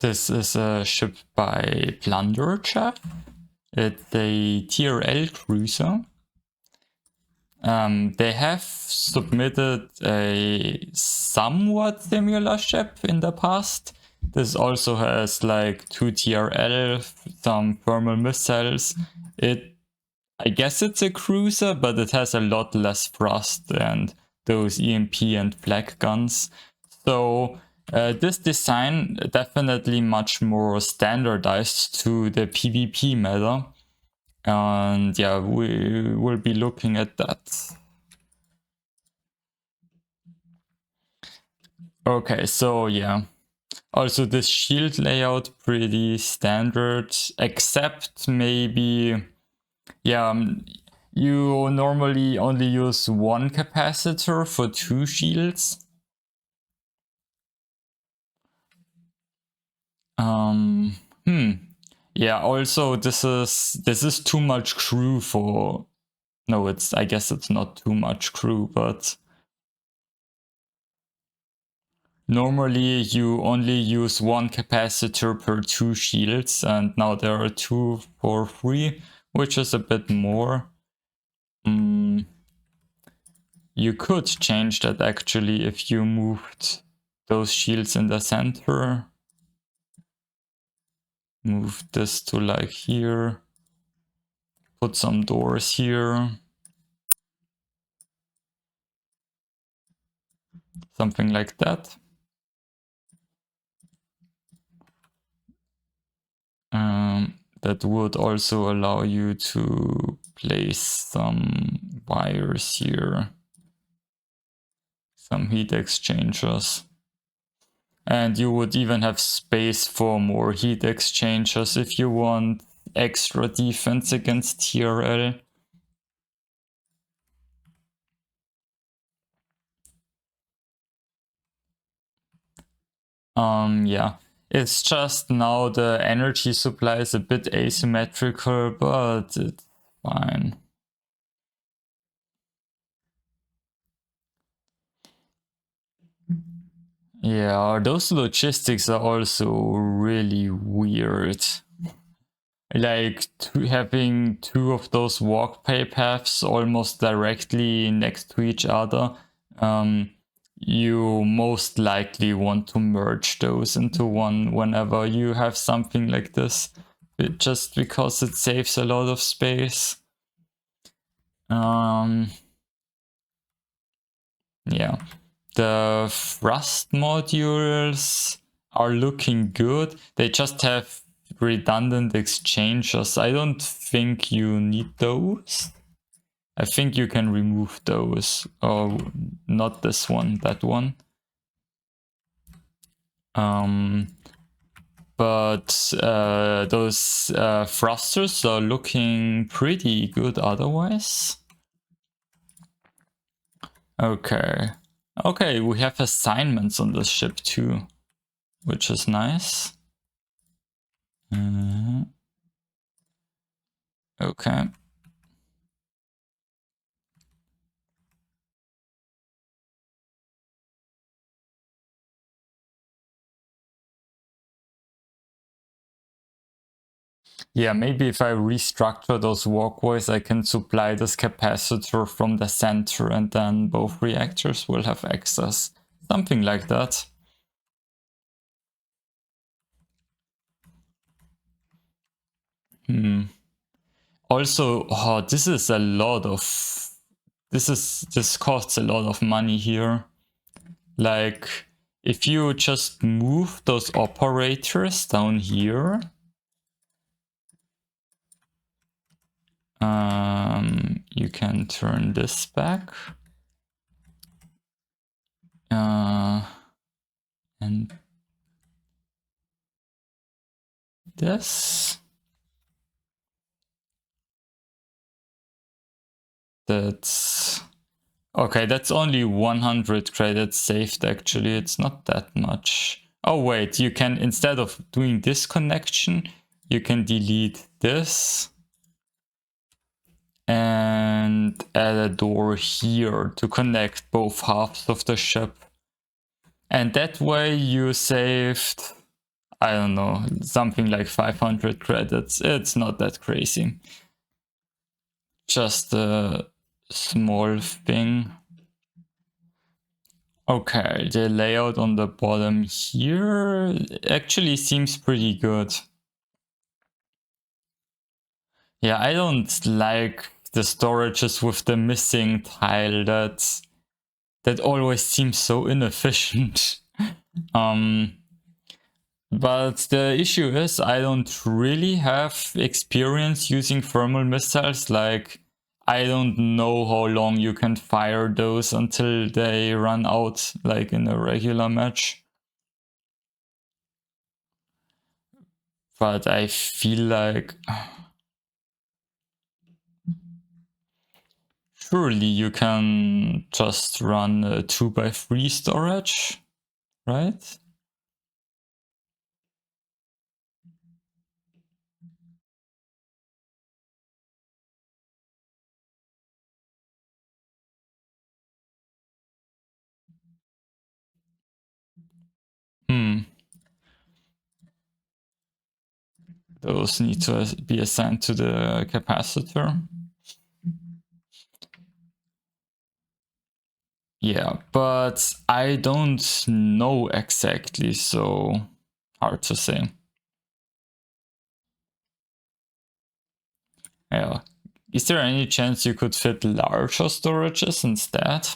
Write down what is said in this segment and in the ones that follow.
This is a ship by Plunder Jeffs. It's a TRL cruiser. They have submitted a somewhat similar ship in the past. This also has like 2 TRL, some thermal missiles. I guess it's a cruiser, but it has a lot less thrust and those EMP and flak guns. So this design definitely much more standardized to the PvP meta. And yeah, we will be looking at that. Okay, so yeah. Also this shield layout pretty standard, except maybe, yeah, you normally only use one capacitor for 2 shields. Yeah, also this is too much crew for, no, I guess it's not too much crew, but normally you only use one capacitor per 2 shields, and now there are 2 for 3, which is a bit more. You could change that actually if you moved those shields in the center. Move this to like here. Put some doors here. Something like that. That would also allow you to place some wires here. Some heat exchangers. And you would even have space for more heat exchangers if you want extra defense against TRL. Yeah. It's just now the energy supply is a bit asymmetrical, but it's fine. Yeah, those logistics are also really weird. Like having 2 of those walkway paths almost directly next to each other. You most likely want to merge those into one whenever you have something like this, just because it saves a lot of space. Yeah, the thrust modules are looking good. They just have redundant exchangers. I don't think you need those. I think you can remove those. Oh, not this one, that one. But those thrusters are looking pretty good otherwise. Okay. Okay, we have assignments on this ship too, which is nice. Okay. Yeah, maybe if I restructure those walkways, I can supply this capacitor from the center and then both reactors will have access. Something like that. Also, oh, this is a lot of... This costs a lot of money here. Like, if you just move those operators down here... you can turn this back. And this. That's... Okay, that's only 100 credits saved actually, it's not that much. Oh wait, you can, instead of doing this connection, you can delete this. And add a door here to connect both halves of the ship. And that way you saved, I don't know, something like 500 credits. It's not that crazy. Just a small thing. Okay, the layout on the bottom here actually seems pretty good. Yeah, I don't like the storages with the missing tile. That always seems so inefficient. But the issue is I don't really have experience using thermal missiles. Like, I don't know how long you can fire those until they run out, like in a regular match. But I feel like surely you can just run a 2x3 storage, right? Those need to be assigned to the capacitor. Yeah, but I don't know exactly, so hard to say. Yeah. Is there any chance you could fit larger storages instead?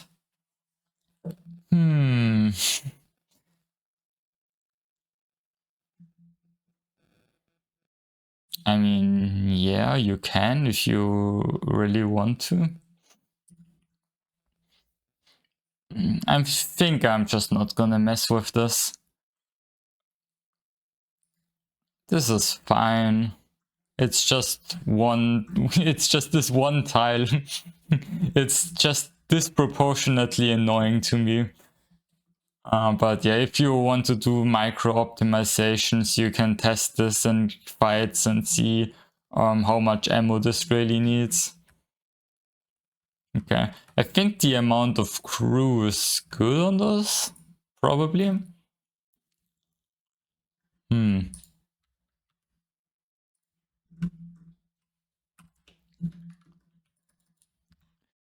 I mean, yeah, you can if you really want to. I think I'm just not gonna mess with this. This is fine. It's just one, it's just this one tile. It's just disproportionately annoying to me. But yeah, if you want to do micro optimizations, you can test this in fights and see how much ammo this really needs. Okay, I think the amount of crew is good on this, probably.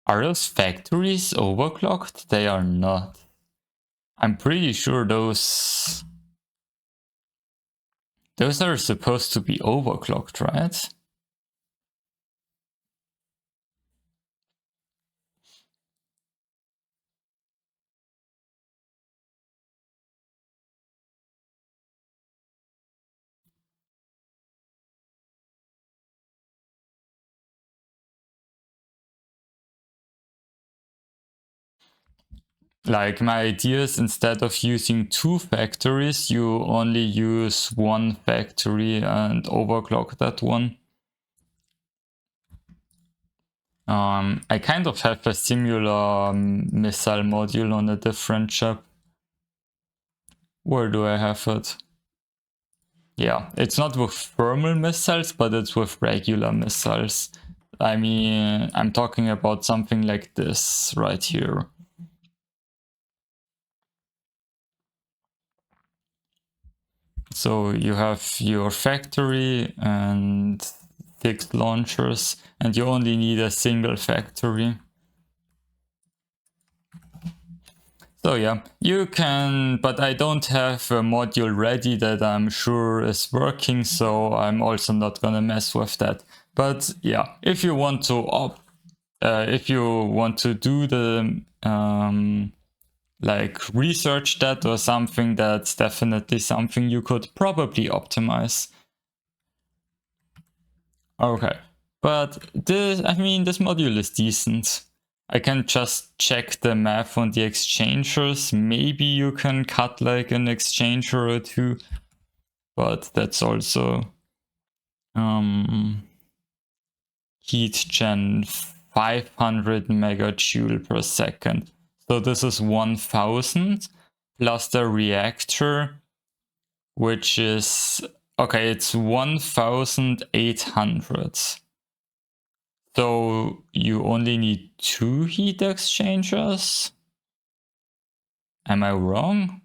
Are those factories overclocked? They are not. I'm pretty sure those are supposed to be overclocked, right? Like, my idea is instead of using 2 factories, you only use 1 factory and overclock that one. I kind of have a similar missile module on a different chip. Where do I have it? Yeah, it's not with thermal missiles, but it's with regular missiles. I mean, I'm talking about something like this right here. So you have your factory and 6 launchers, and you only need a single factory. So yeah, you can, but I don't have a module ready that I'm sure is working, so I'm also not gonna mess with that. But yeah, if you want to do the like research that or something, that's definitely something you could probably optimize. Okay, but this module is decent. I can just check the math on the exchangers. Maybe you can cut like an exchanger or two, but that's also heat gen 500 megajoule per second. So this is 1000 plus the reactor, which is, okay, it's 1800. So you only need 2 heat exchangers? Am I wrong?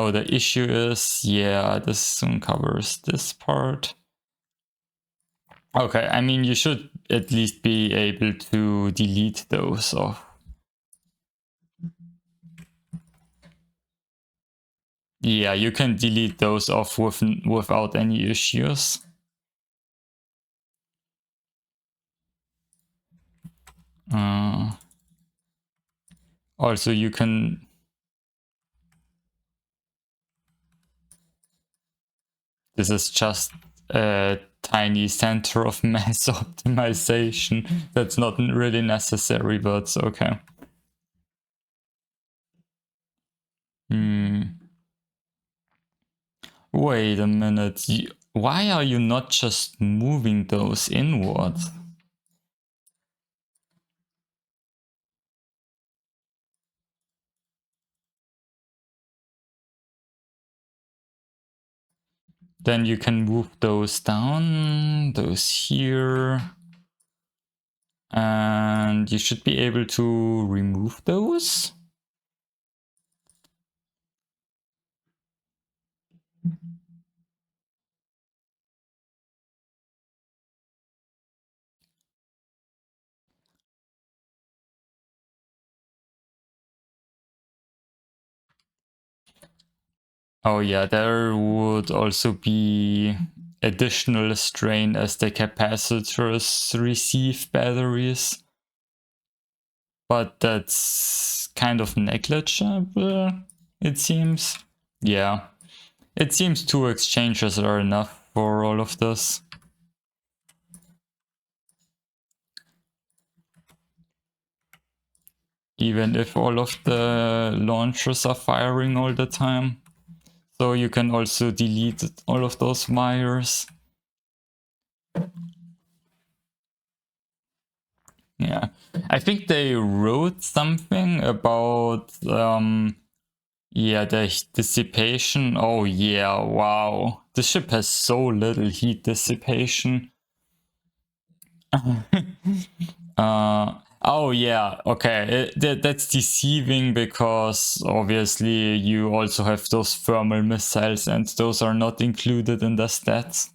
Oh, the issue is, yeah, this soon covers this part. Okay, I mean, you should at least be able to delete those off. Yeah, you can delete those off without any issues. Also, you can... This is just a tiny center of mass optimization. That's not really necessary, but it's okay. Wait a minute. Why are you not just moving those inwards? Then you can move those down, those here. And you should be able to remove those. Oh yeah, there would also be additional strain as the capacitors receive batteries. But that's kind of negligible, it seems. Yeah. It seems 2 exchanges are enough for all of this. Even if all of the launchers are firing all the time. So you can also delete all of those wires. Yeah. I think they wrote something about yeah, the dissipation. Oh yeah, wow. The ship has so little heat dissipation. Oh yeah, okay. That's deceiving because obviously you also have those thermal missiles and those are not included in the stats.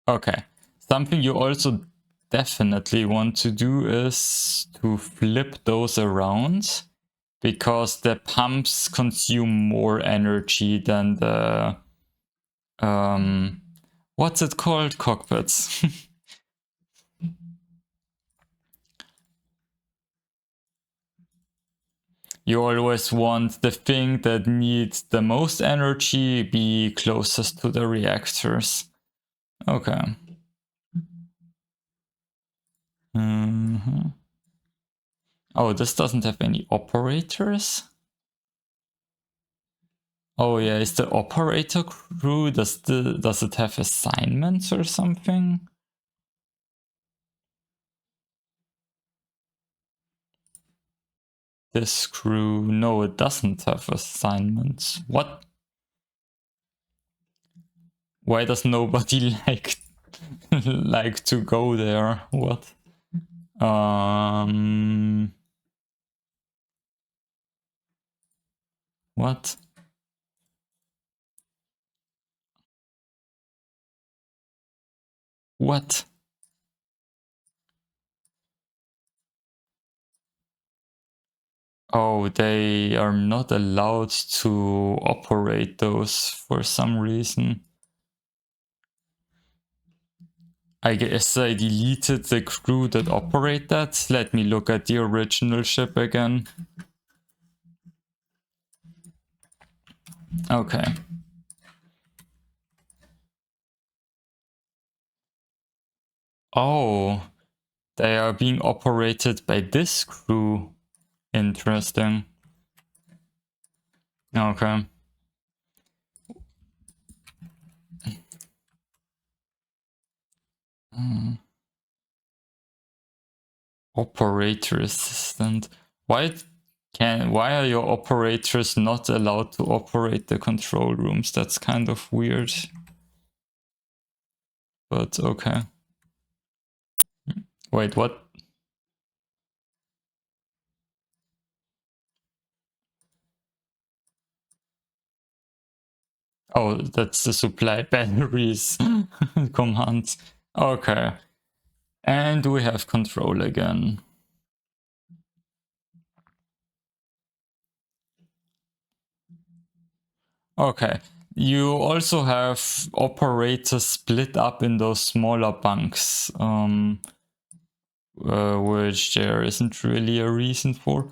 Okay. Something you also definitely want to do is to flip those around because the pumps consume more energy than the what's it called? Cockpits. You always want the thing that needs the most energy be closest to the reactors. Okay. Oh, this doesn't have any operators? Oh yeah, is the operator crew, does it have assignments or something? This crew, no, it doesn't have assignments. What? Why does nobody like to go there? What? What? What? Oh, they are not allowed to operate those for some reason. I guess I deleted the crew that operate that. Let me look at the original ship again. Okay. Oh, they are being operated by this crew. Interesting. Okay. Operator assistant. Why are your operators not allowed to operate the control rooms? That's kind of weird. but okay. Wait, what? Oh, that's the supply batteries command. Okay. And we have control again. Okay. You also have operators split up in those smaller bunks, which there isn't really a reason for.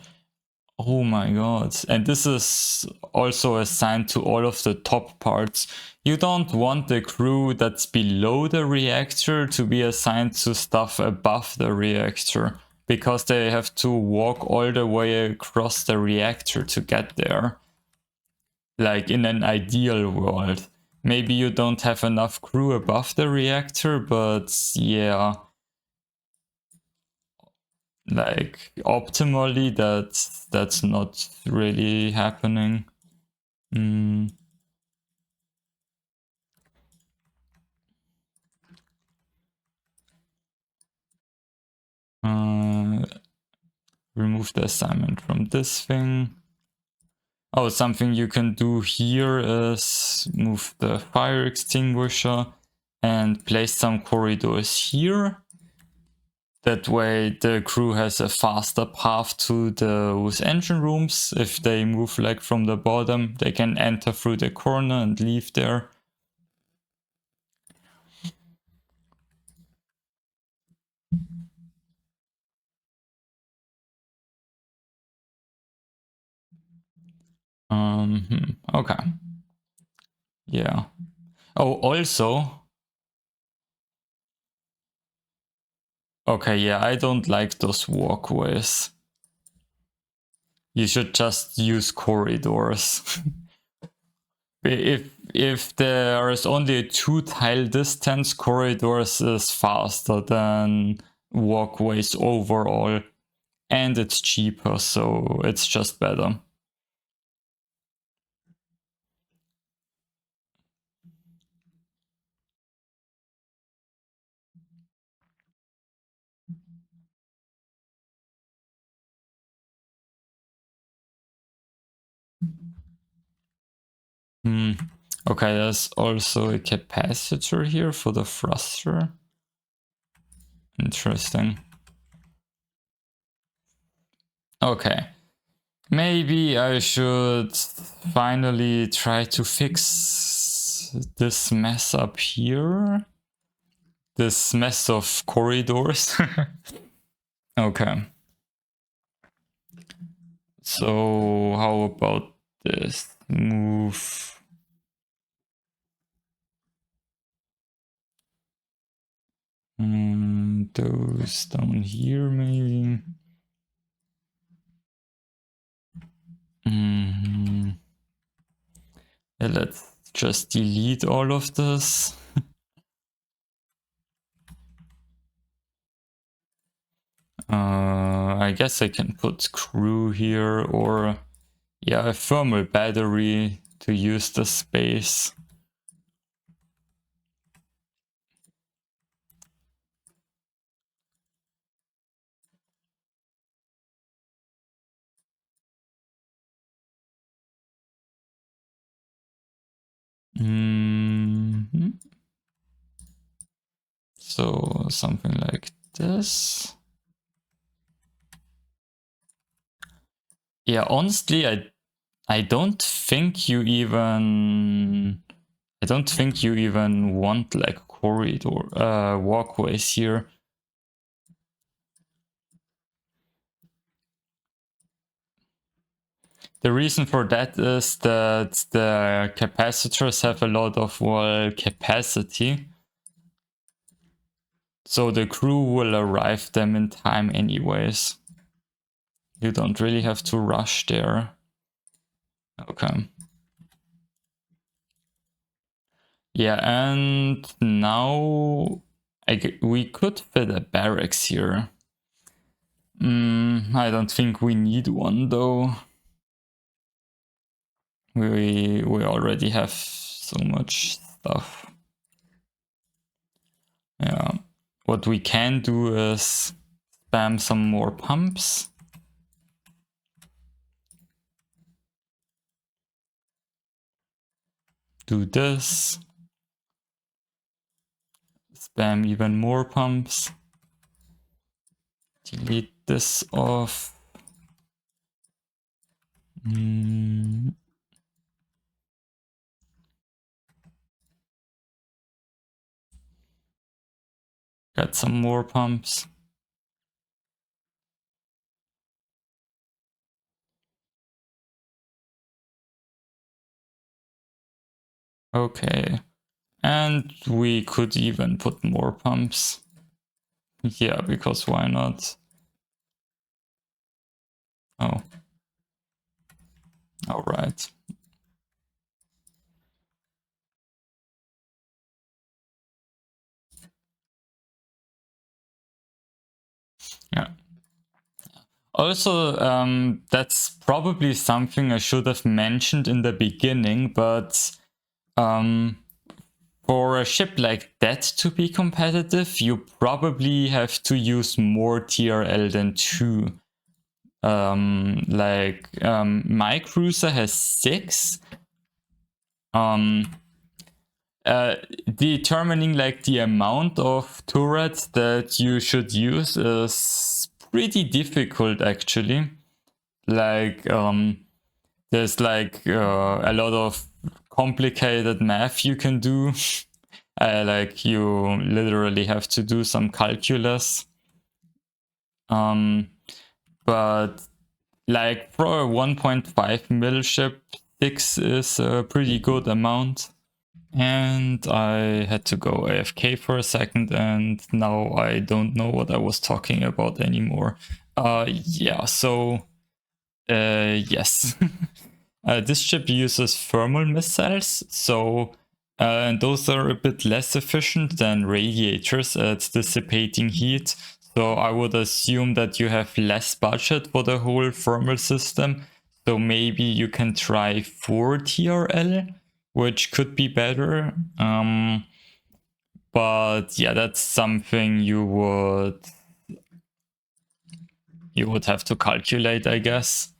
Oh my god. And this is also assigned to all of the top parts. You don't want the crew that's below the reactor to be assigned to stuff above the reactor, because they have to walk all the way across the reactor to get there. Like in an ideal world. Maybe you don't have enough crew above the reactor, but yeah, like optimally that's not really happening. Mm. Remove the assignment from this thing. Oh, something you can do here is move the fire extinguisher and place some corridors here. That way the crew has a faster path to those engine rooms. If they move like from the bottom, they can enter through the corner and leave there. Okay. Yeah. Oh, also. Okay, yeah, I don't like those walkways. You should just use corridors. If there is only a 2 tile distance, corridors is faster than walkways overall, and it's cheaper, so it's just better. Okay, there's also a capacitor here for the thruster. Interesting. Okay. Maybe I should finally try to fix this mess up here. This mess of corridors. Okay. So how about this? Move those down here maybe. Yeah, let's just delete all of this. I guess I can put crew here, or yeah, a thermal battery to use the space. So something like this. Yeah, honestly, I don't think you even want like corridor walkways here. The reason for that is that the capacitors have a lot of wall capacity, so the crew will arrive them in time anyways. You don't really have to rush there. Okay. Yeah, and now we could fit a barracks here. I don't think we need one though. We already have so much stuff. Yeah. What we can do is spam some more pumps. Do this. Spam even more pumps. Delete this off. Got some more pumps. Okay. And we could even put more pumps. Yeah, because why not? Oh. All right. Yeah. Also, that's probably something I should have mentioned in the beginning, but for a ship like that to be competitive, you probably have to use more TRL than 2. My cruiser has 6. Determining like the amount of turrets that you should use is pretty difficult actually. Like there's like a lot of complicated math you can do. Like you literally have to do some calculus. But like for a 1.5 mil ship, 6 is a pretty good amount. And I had to go AFK for a second, and now I don't know what I was talking about anymore. Yeah, so yes. This ship uses thermal missiles, so and those are a bit less efficient than radiators at dissipating heat. So I would assume that you have less budget for the whole thermal system. So maybe you can try 4 TRL, which could be better. But yeah, that's something you would have to calculate, I guess.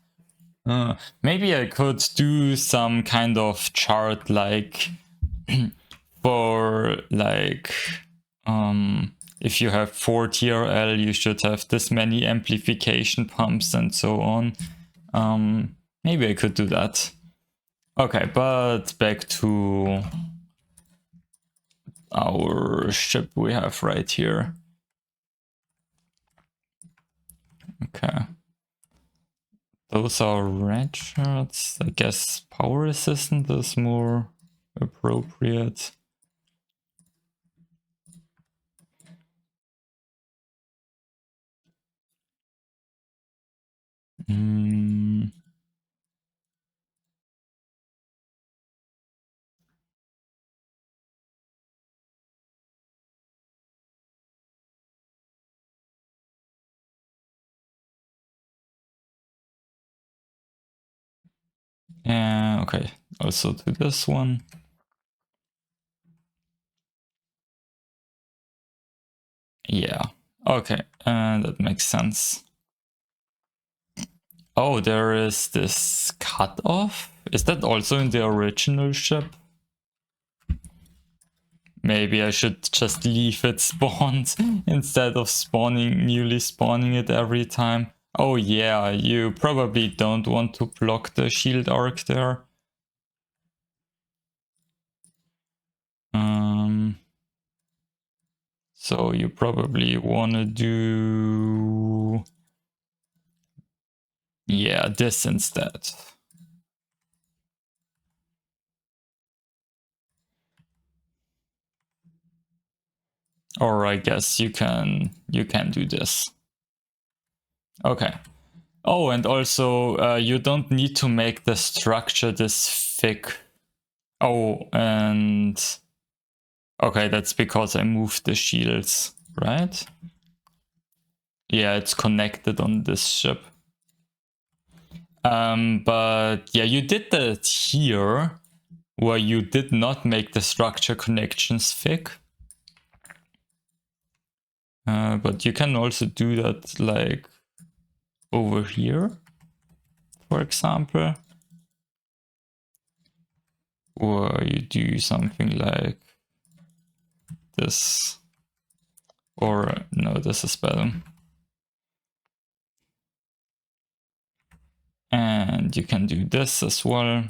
Maybe I could do some kind of chart like for like if you have 4 TRL, you should have this many amplification pumps and so on. Maybe I could do that. Okay, but back to our ship we have right here. Okay. Those are red shirts. I guess power assistant is more appropriate. Okay, also do this one. Yeah, okay, that makes sense. Oh, there is this cutoff? Is that also in the original ship? Maybe I should just leave it spawned instead of newly spawning it every time. Oh yeah, you probably don't want to block the shield arc there. So you probably want to do... yeah, this instead. Or I guess you can do this. Okay. Oh, and also you don't need to make the structure this thick. Oh, and okay, that's because I moved the shields, right? Yeah, it's connected on this ship. But yeah, you did that here where you did not make the structure connections thick. But you can also do that like over here, for example. Or you do something like this. Or no, this is better. And you can do this as well.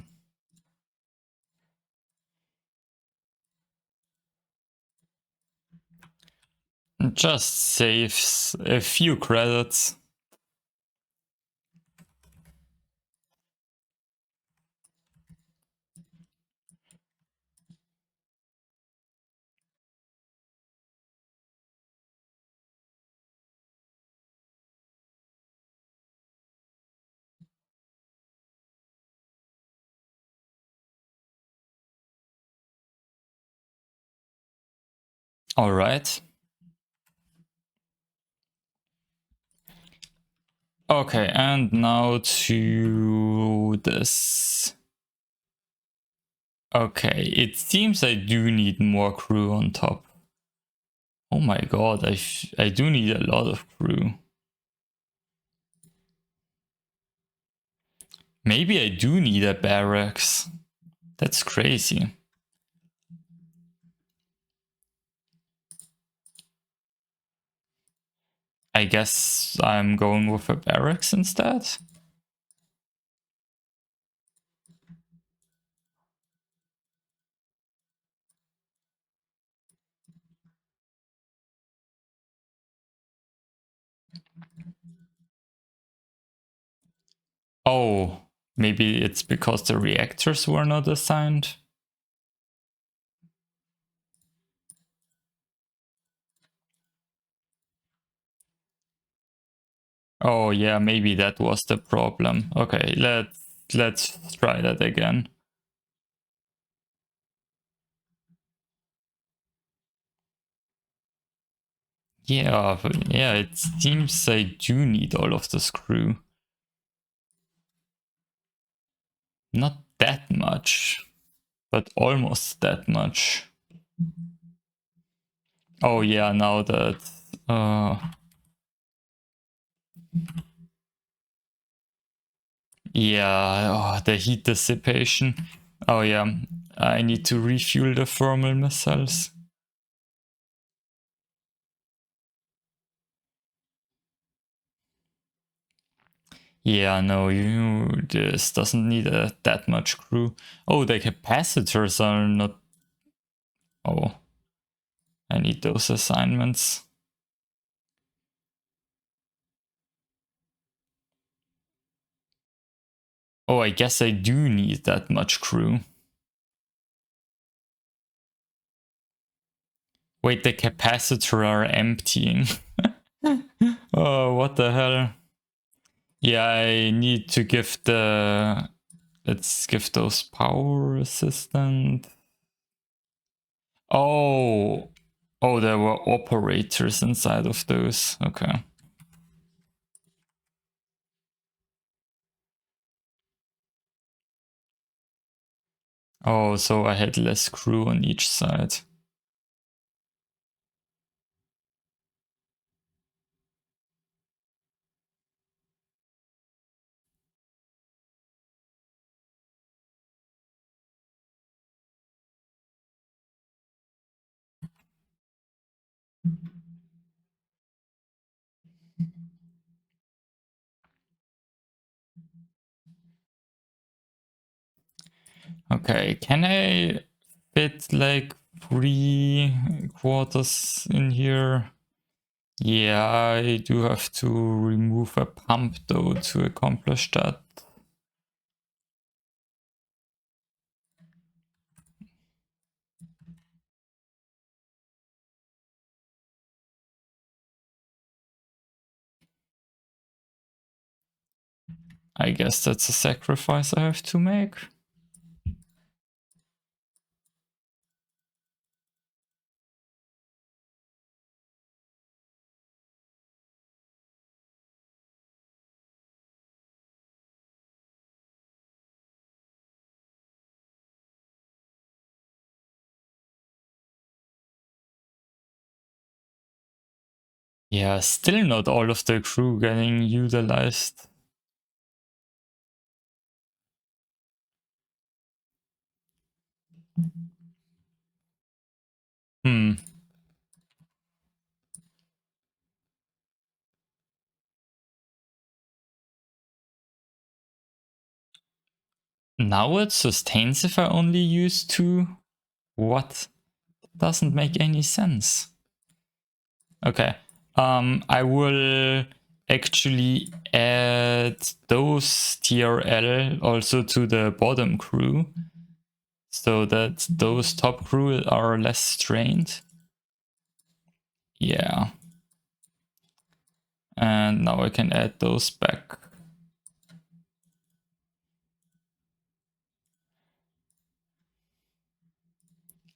Just saves a few credits. All right. Okay, and now to this. Okay, it seems I do need more crew on top. Oh my god, I do need a lot of crew. Maybe I do need a barracks. That's crazy. I guess I'm going with a barracks instead. Oh, maybe it's because the reactors were not assigned. Oh yeah, maybe that was the problem. Okay, let's try that again. Yeah, yeah, it seems I do need all of the screw. Not that much, but almost that much. Oh yeah, now that yeah, oh, the heat dissipation. Oh yeah, I need to refuel the thermal missiles. Yeah, no, this doesn't need that much crew. Oh, the capacitors are not. Oh, I need those assignments. Oh, I guess I do need that much crew. Wait, the capacitor are emptying. Oh, what the hell? Yeah, I need to give the... Let's give those power resistant. Oh, oh, there were operators inside of those. Okay. Oh, so I had less crew on each side. Okay, can I fit like 3 quarters in here? Yeah, I do have to remove a pump though to accomplish that. I guess that's a sacrifice I have to make. Yeah, still not all of the crew getting utilized. Hmm. Now it sustains if I only use 2? What? Doesn't make any sense. Okay. I will actually add those TRL also to the bottom crew so that those top crew are less strained. Yeah. And now I can add those back.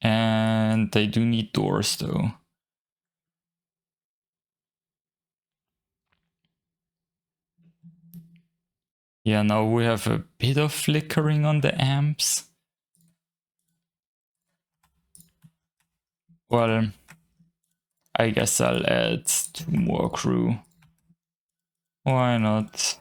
And they do need doors though. Yeah, now we have a bit of flickering on the amps. Well, I guess I'll add 2 more crew. Why not?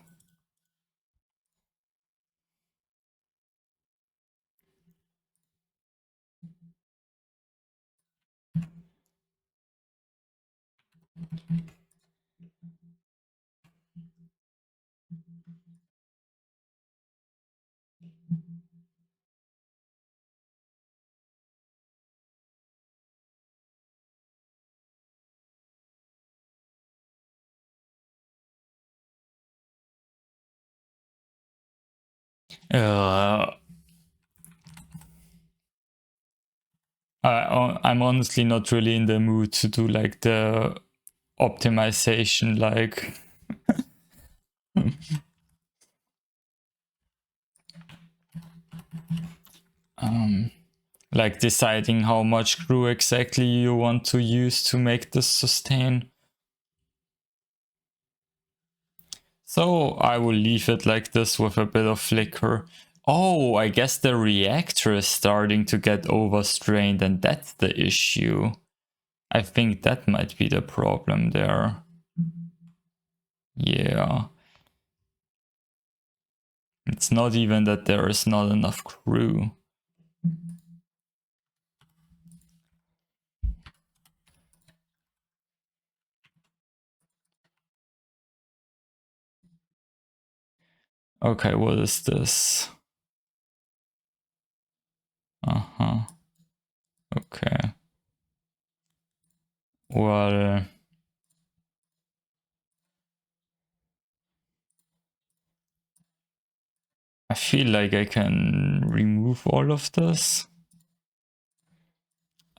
I'm honestly not really in the mood to do like the optimization like like deciding how much crew exactly you want to use to make this sustain. So I will leave it like this with a bit of flicker. Oh, I guess the reactor is starting to get overstrained and that's the issue. I think that might be the problem there. Yeah. It's not even that there is not enough crew. Okay, what is this? Uh-huh. Okay. Well, I feel like I can remove all of this.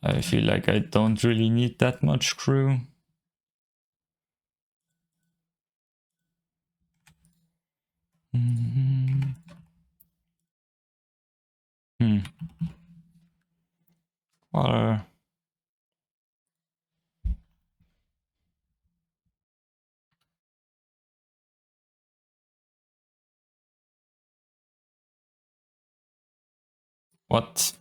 I feel like I don't really need that much crew. Hmm. Well, what?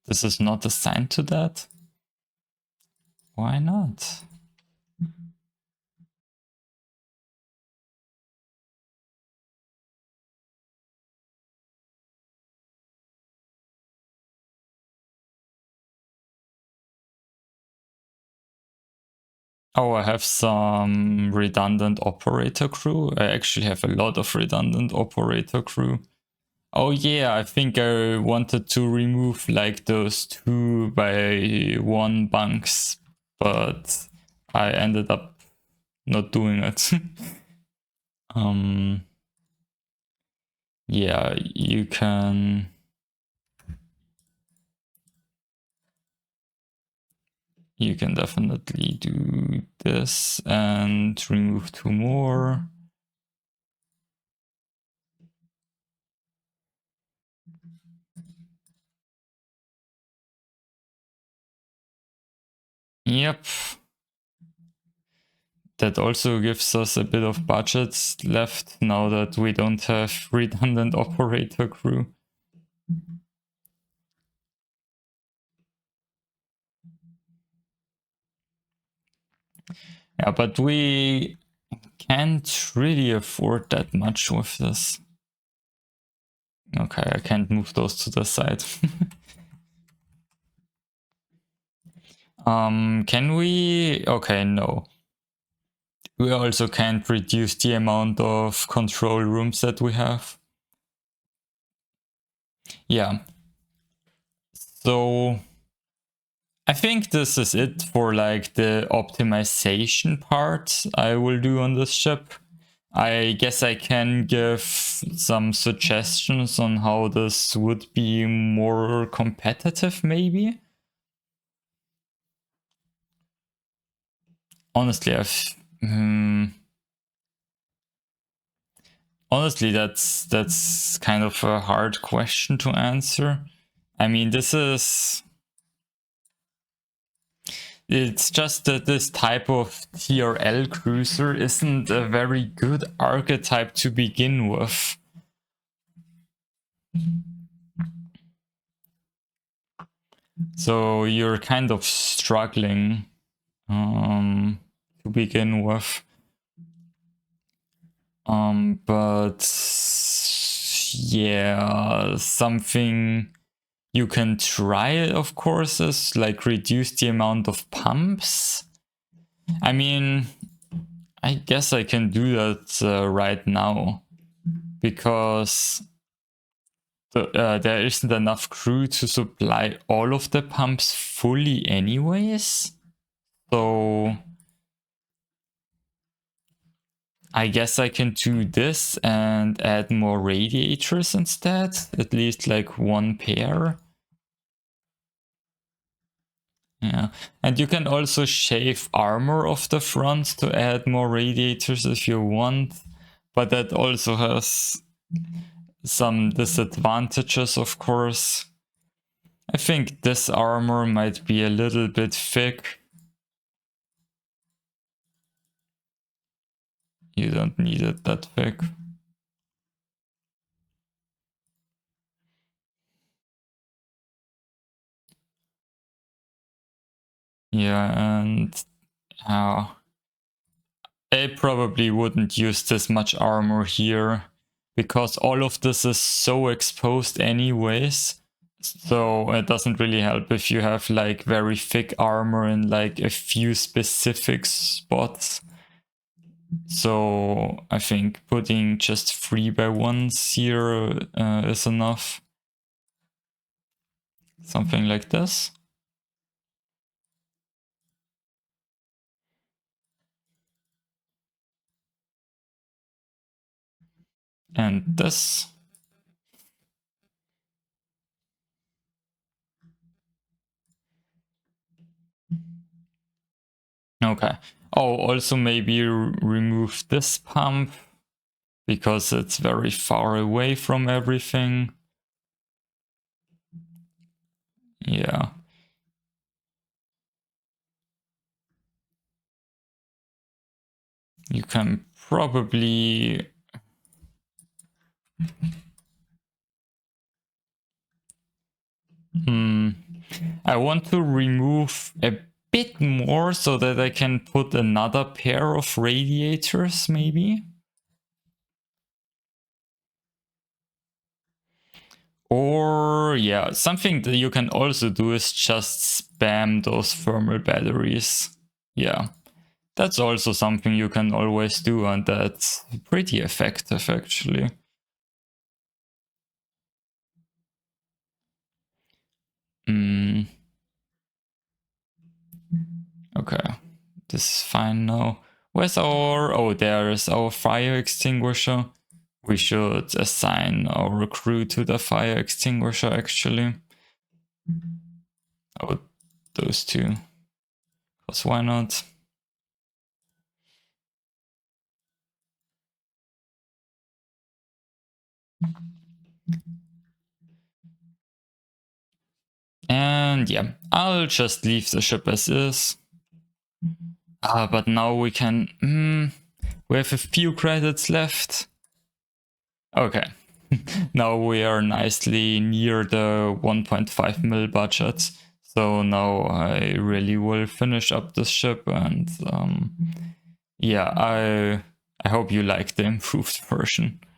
This is not assigned to that? Why not? Oh, I have some redundant operator crew. I actually have a lot of redundant operator crew. Oh yeah, I think I wanted to remove like those 2x1 bunks, but I ended up not doing it. Yeah, you can definitely do this and remove 2 more. Yep. That also gives us a bit of budget left now that we don't have redundant operator crew. Yeah, but we can't really afford that much with this. Okay, I can't move those to the side. Can we? Okay, no. We also can't reduce the amount of control rooms that we have. Yeah. So I think this is it for like the optimization part I will do on this ship. I guess I can give some suggestions on how this would be more competitive, maybe. Honestly, honestly, that's kind of a hard question to answer. I mean, it's just that this type of TRL cruiser isn't a very good archetype to begin with. So you're kind of struggling to begin with. But yeah, something you can try, of course, is like reduce the amount of pumps. I mean, I guess I can do that right now because there isn't enough crew to supply all of the pumps fully anyways. So I guess I can do this and add more radiators instead, at least like one pair. Yeah, and you can also shave armor off the front to add more radiators if you want, but that also has some disadvantages, of course. I think this armor might be a little bit thick. You don't need it that thick. Yeah, and I probably wouldn't use this much armor here because all of this is so exposed anyways. So it doesn't really help if you have like very thick armor in like a few specific spots. So I think putting just 3x1s here is enough. Something like this. And this. Okay. Oh, also maybe remove this pump because it's very far away from everything. Yeah. You can probably... I want to remove a bit more so that I can put another pair of radiators, maybe. Or, yeah, something that you can also do is just spam those thermal batteries. Yeah, that's also something you can always do, and that's pretty effective, actually. Okay, this is fine now. Where's our... Oh, there is our fire extinguisher. We should assign our crew to the fire extinguisher, actually. Oh, those two. Because why not? And yeah, I'll just leave the ship as is. But now we can... we have a few credits left. Okay. Now we are nicely near the 1.5 mil budget. So now I really will finish up this ship, and yeah, I hope you like the improved version.